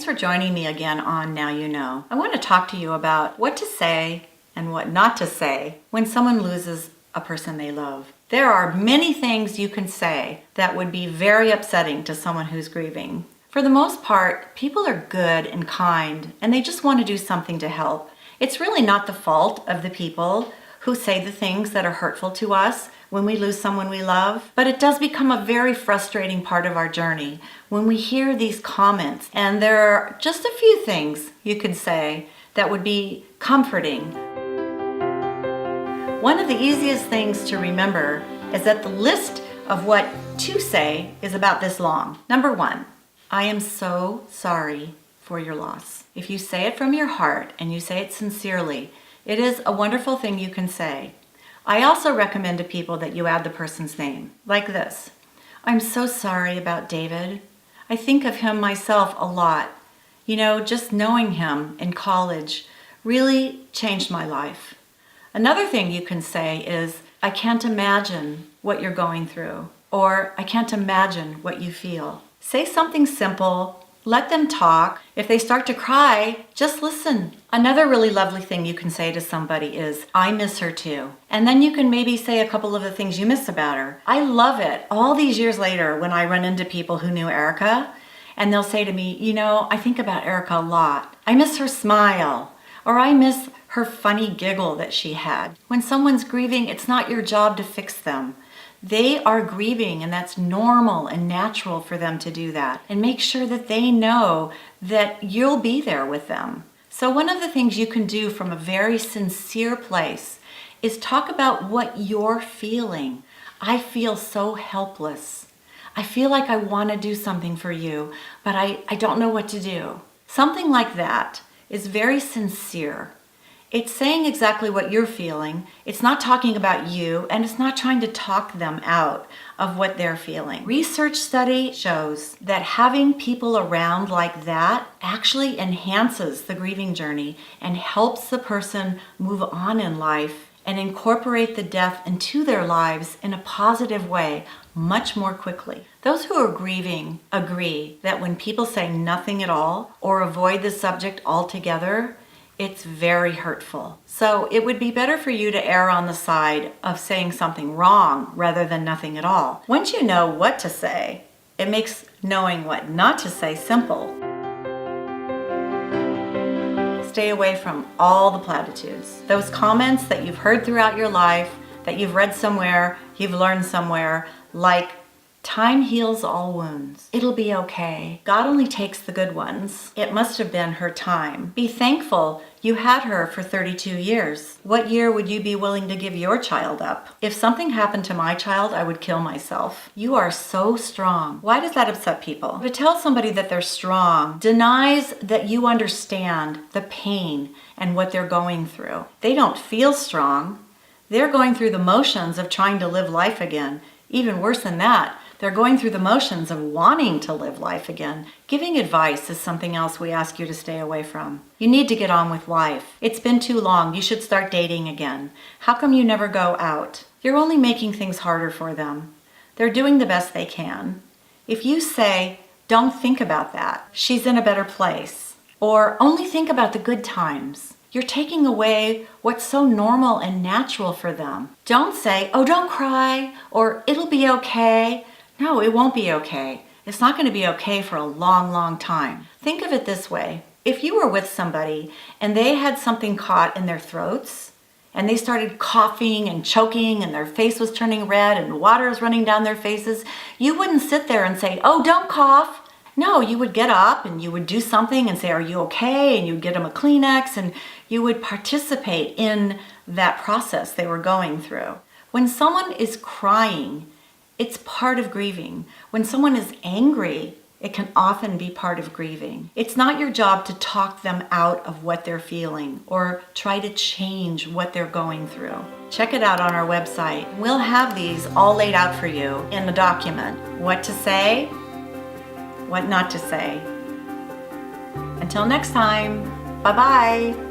for joining me again on Now You Know. I want to talk to you about what to say and what not to say when someone loses a person they love. There are many things you can say that would be very upsetting to someone who's grieving. For the most part, people are good and kind, and they just want to do something to help. It's really not the fault of the people who say the things that are hurtful to us when we lose someone we love, but it does become a very frustrating part of our journey when we hear these comments. And there are just a few things you could say that would be comforting. One of the easiest things to remember is that the list of what to say is about this long. Number 1, I am so sorry for your loss. If you say it from your heart and you say it sincerely, it is a wonderful thing you can say. I also recommend to people that you add the person's name, like this. I'm so sorry about David. I think of him myself a lot. You know, just knowing him in college really changed my life. Another thing you can say is, I can't imagine what you're going through, or I can't imagine what you feel. Say something simple. Let them talk. If they start to cry, just listen. Another really lovely thing you can say to somebody is, I miss her too. And then you can maybe say a couple of the things you miss about her. I love it all these years later when I run into people who knew Erica, and they'll say to me, you know, I think about Erica a lot. I miss her smile, or I miss her funny giggle that she had. When someone's grieving, it's not your job to fix them. They are grieving, and that's normal and natural for them to do that. And make sure that they know that you'll be there with them. So one of the things you can do from a very sincere place is talk about what you're feeling. I feel so helpless. I feel like I want to do something for you, but I don't know what to do. Something like that is very sincere. It's saying exactly what you're feeling. It's not talking about you, and it's not trying to talk them out of what they're feeling. Research study shows that having people around like that actually enhances the grieving journey and helps the person move on in life and incorporate the death into their lives in a positive way much more quickly. Those who are grieving agree that when people say nothing at all or avoid the subject altogether, it's very hurtful. So it would be better for you to err on the side of saying something wrong rather than nothing at all. Once you know what to say, it makes knowing what not to say simple. Stay away from all the platitudes. Those comments that you've heard throughout your life, that you've read somewhere, you've learned somewhere, like, time heals all wounds. It'll be okay. God only takes the good ones. It must have been her time. Be thankful you had her for 32 years. What year would you be willing to give your child up? If something happened to my child, I would kill myself. You are so strong. Why does that upset people? To tell somebody that they're strong denies that you understand the pain and what they're going through. They don't feel strong. They're going through the motions of trying to live life again. Even worse than that, they're going through the motions of wanting to live life again. Giving advice is something else we ask you to stay away from. You need to get on with life. It's been too long. You should start dating again. How come you never go out? You're only making things harder for them. They're doing the best they can. If you say, don't think about that, she's in a better place, or only think about the good times, you're taking away what's so normal and natural for them. Don't say, oh, don't cry, or it'll be okay. No, it won't be okay. It's not going to be okay for a long, long time. Think of it this way. If you were with somebody and they had something caught in their throats and they started coughing and choking and their face was turning red and water was running down their faces, you wouldn't sit there and say, oh, don't cough. No, you would get up and you would do something and say, are you okay? And you'd get them a Kleenex and you would participate in that process they were going through. When someone is crying, it's part of grieving. When someone is angry, it can often be part of grieving. It's not your job to talk them out of what they're feeling or try to change what they're going through. Check it out on our website. We'll have these all laid out for you in a document. What to say, what not to say. Until next time, bye-bye.